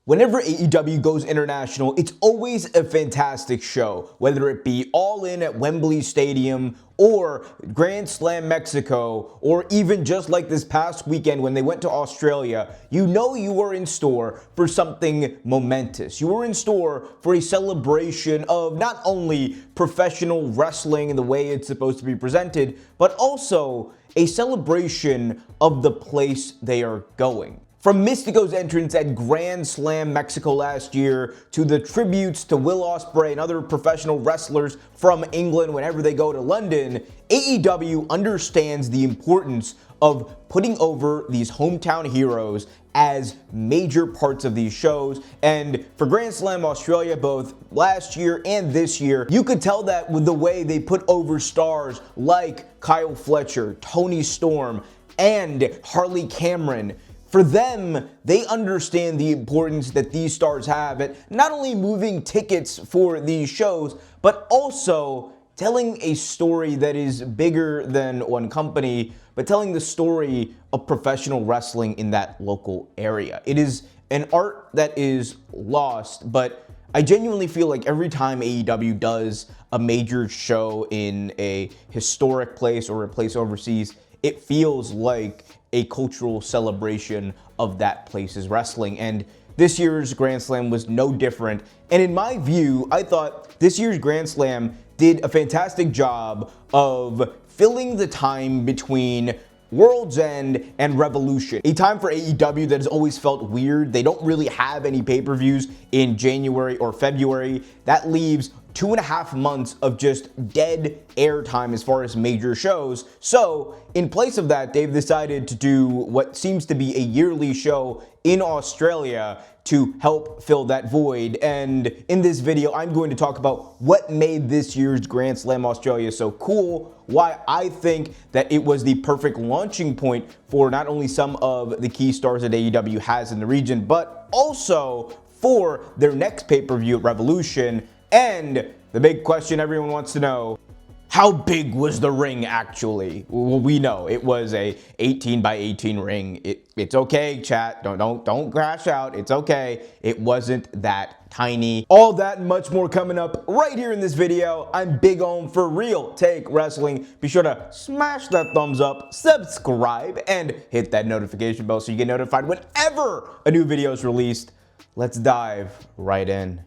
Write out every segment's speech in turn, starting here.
Whenever AEW goes international, it's always a fantastic show, whether it be All In at Wembley Stadium or Grand Slam Mexico, or even just like this past weekend when they went to Australia. You know you were in store for something momentous. You were in store for a celebration of not only professional wrestling and the way it's supposed to be presented, but also a celebration of the place they are going. From Mystico's entrance at Grand Slam Mexico last year to the tributes to Will Ospreay and other professional wrestlers from England whenever they go to London, AEW understands the importance of putting over these hometown heroes as major parts of these shows. And for Grand Slam Australia, both last year and this year, you could tell that with the way they put over stars like Kyle Fletcher, Toni Storm, and Harley Cameron. For them, they understand the importance that these stars have at not only moving tickets for these shows, but also telling a story that is bigger than one company, but telling the story of professional wrestling in that local area. It is an art that is lost, but I genuinely feel like every time AEW does a major show in a historic place or a place overseas, it feels like a cultural celebration of that place's wrestling. And this year's Grand Slam was no different. And in my view, I thought this year's Grand Slam did a fantastic job of filling the time between World's End and Revolution, a time for AEW that has always felt weird. They don't really have any pay-per-views in January or February. That leaves 2.5 months of just dead airtime as far as major shows. So in place of that, they've decided to do what seems to be a yearly show in Australia to help fill that void. And in this video, I'm going to talk about what made this year's Grand Slam Australia so cool, why I think that it was the perfect launching point for not only some of the key stars that AEW has in the region, but also for their next pay-per-view at Revolution. And the big question everyone wants to know, how big was the ring actually? Well, we know it was a 18 by 18 ring. It's okay, chat. Don't crash out. It's okay. It wasn't that tiny. All that and much more coming up right here in this video. I'm Big Om for Real Take Wrestling. Be sure to smash that thumbs up, subscribe, and hit that notification bell so you get notified whenever a new video is released. Let's dive right in.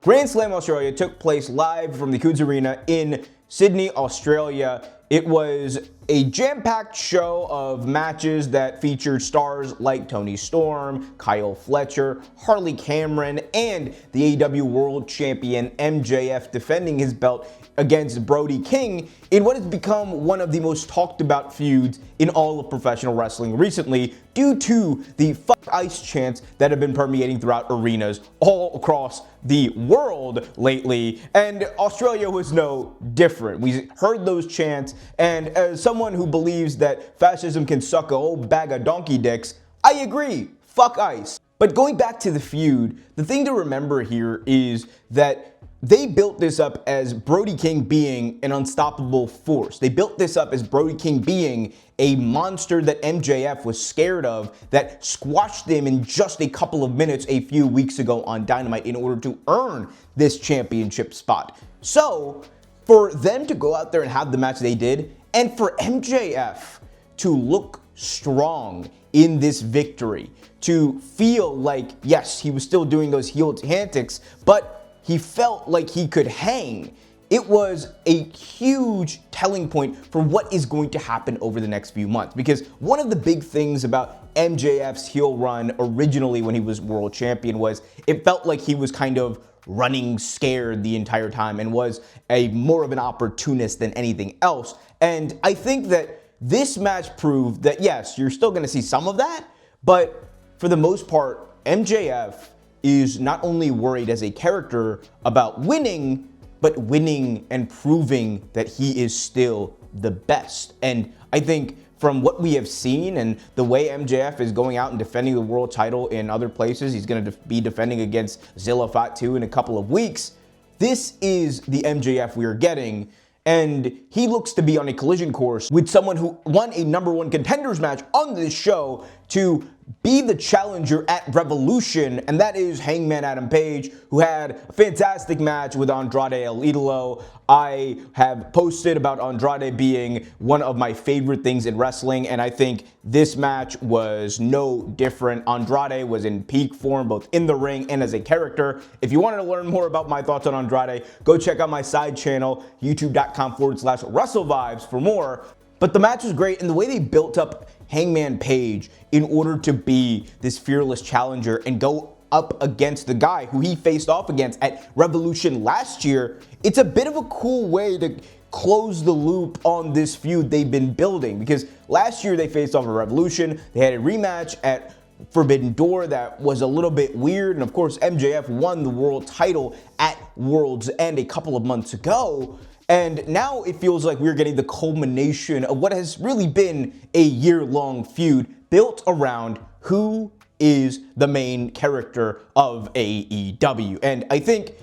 Grand Slam Australia took place live from the Coons Arena in Sydney, Australia. It was a jam-packed show of matches that featured stars like Toni Storm, Kyle Fletcher, Harley Cameron, and the AEW World Champion MJF defending his belt against Brody King in what has become one of the most talked about feuds in all of professional wrestling recently due to the fuck ice chants that have been permeating throughout arenas all across the world lately. And Australia was no different. We heard those chants, and as someone who believes that fascism can suck a whole bag of donkey dicks, I agree. Fuck ice. But going back to the feud, the thing to remember here is that they built this up as Brody King being an unstoppable force. They built this up as Brody King being a monster that MJF was scared of, that squashed them in just a couple of minutes a few weeks ago on Dynamite in order to earn this championship spot. So for them to go out there and have the match they did, and for MJF to look strong in this victory, to feel like, yes, he was still doing those heel antics, but he felt like he could hang. It was a huge telling point for what is going to happen over the next few months. Because one of the big things about MJF's heel run originally when he was world champion was it felt like he was kind of running scared the entire time and was a more of an opportunist than anything else. And I think that this match proved that, yes, you're still going to see some of that, but for the most part, MJF is not only worried as a character about winning, but winning and proving that he is still the best. And I think from what we have seen and the way MJF is going out and defending the world title in other places, he's going to be defending against Zilla Fatu in a couple of weeks. This is the MJF we are getting. And he looks to be on a collision course with someone who won a #1 contenders match on this show to be the challenger at Revolution, and that is Hangman Adam Page, who had a fantastic match with Andrade El Idolo. I have posted about Andrade being one of my favorite things in wrestling, and I think this match was no different. Andrade was in peak form, both in the ring and as a character. If you wanted to learn more about my thoughts on Andrade, go check out my side channel, youtube.com/WrestleVibes for more. But the match was great, and the way they built up Hangman Page in order to be this fearless challenger and go up against the guy who he faced off against at Revolution last year, it's a bit of a cool way to close the loop on this feud they've been building, because last year they faced off at Revolution. They had a rematch at Forbidden Door that was a little bit weird, and of course MJF won the world title at World's End a couple of months ago. And now it feels like we're getting the culmination of what has really been a year-long feud built around who is the main character of AEW. And I think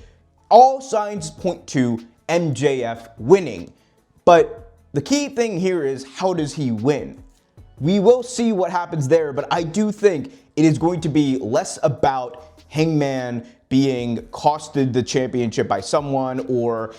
all signs point to MJF winning. But the key thing here is, how does he win? We will see what happens there, but I do think it is going to be less about Hangman being costed the championship by someone, or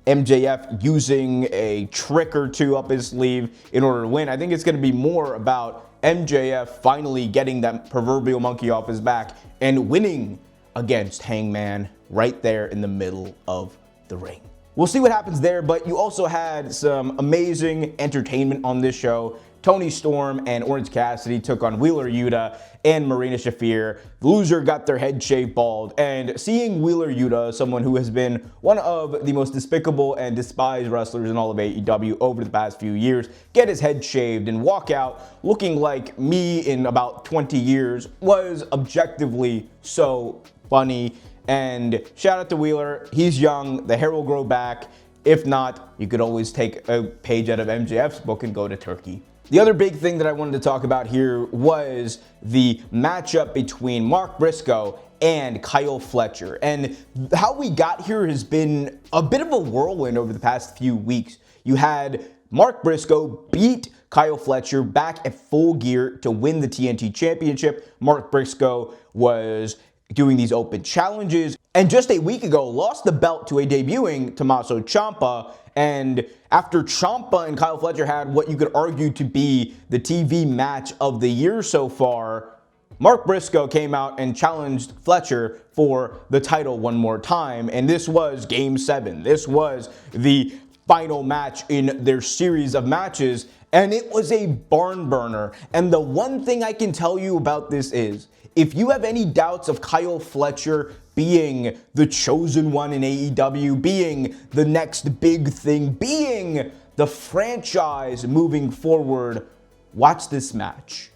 MJF using a trick or two up his sleeve in order to win. I think it's going to be more about MJF finally getting that proverbial monkey off his back and winning against Hangman right there in the middle of the ring. We'll see what happens there, but you also had some amazing entertainment on this show. Tony Storm and Orange Cassidy took on Wheeler Yuta and Marina Shafir. The loser got their head shaved bald, and seeing Wheeler Yuta, someone who has been one of the most despicable and despised wrestlers in all of AEW over the past few years, get his head shaved and walk out looking like me in about 20 years was objectively so funny. And shout out to Wheeler. He's young. The hair will grow back. If not, you could always take a page out of MJF's book and go to Turkey. The other big thing that I wanted to talk about here was the matchup between Mark Briscoe and Kyle Fletcher. And how we got here has been a bit of a whirlwind over the past few weeks. You had Mark Briscoe beat Kyle Fletcher back at Full Gear to win the TNT Championship. Mark Briscoe was doing these open challenges, and just a week ago lost the belt to a debuting Tommaso Ciampa. And after Ciampa and Kyle Fletcher had what you could argue to be the TV match of the year so far, Mark Briscoe came out and challenged Fletcher for the title one more time, and this was Game 7. This was the final match in their series of matches, and it was a barn burner. And the one thing I can tell you about this is, if you have any doubts of Kyle Fletcher being the chosen one in AEW, being the next big thing, being the franchise moving forward, watch this match.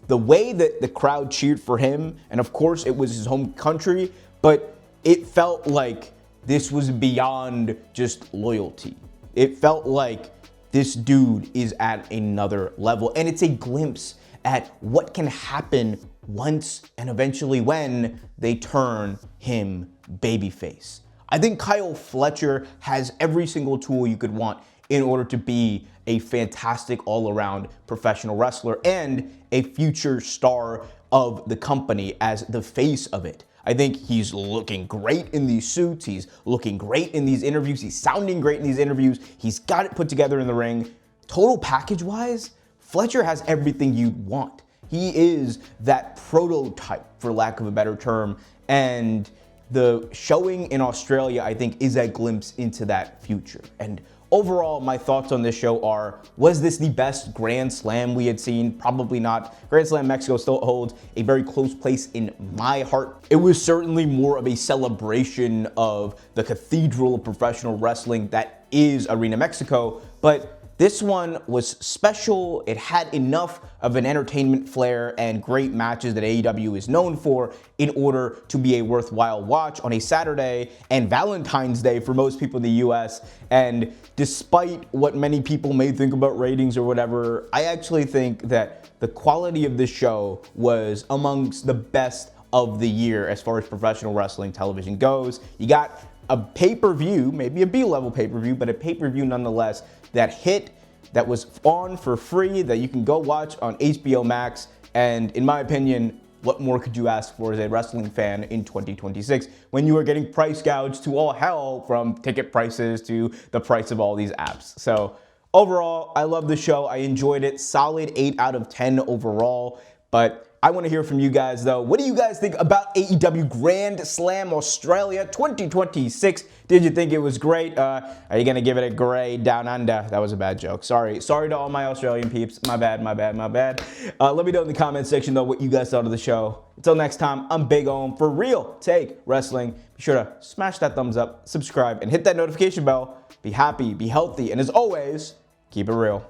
The way that the crowd cheered for him, and of course it was his home country, but it felt like this was beyond just loyalty. It felt like this dude is at another level, and it's a glimpse at what can happen once and eventually when they turn him babyface. I think Kyle Fletcher has every single tool you could want in order to be a fantastic all-around professional wrestler and a future star of the company as the face of it. I think he's looking great in these suits. He's looking great in these interviews. He's sounding great in these interviews. He's got it put together in the ring. Total package-wise, Fletcher has everything you'd want. He is that prototype, for lack of a better term, and the showing in Australia, I think, is a glimpse into that future. And overall, my thoughts on this show are, was this the best Grand Slam we had seen? Probably not. Grand Slam Mexico still holds a very close place in my heart. It was certainly more of a celebration of the cathedral of professional wrestling that is Arena Mexico, but this one was special. It had enough of an entertainment flair and great matches that AEW is known for in order to be a worthwhile watch on a Saturday and Valentine's Day for most people in the US. And despite what many people may think about ratings or whatever, I actually think that the quality of this show was amongst the best of the year as far as professional wrestling television goes. You got a pay-per-view, maybe a B-level pay-per-view, but a pay-per-view nonetheless, that hit, that was on for free, that you can go watch on HBO Max, And in my opinion, what more could you ask for as a wrestling fan in 2026 when you are getting price gouged to all hell, from ticket prices to the price of all these apps? So overall, I love the show. I enjoyed it. Solid 8 out of 10 overall. But I want to hear from you guys, though. What do you guys think about AEW Grand Slam Australia 2026? Did you think it was great? Are you going to give it a grade down under? That was a bad joke. Sorry to all my Australian peeps. My bad. Let me know in the comment section, though, what you guys thought of the show. Until next time, I'm Big Om for Real Take Wrestling. Be sure to smash that thumbs up, subscribe, and hit that notification bell. Be happy, be healthy, and as always, keep it real.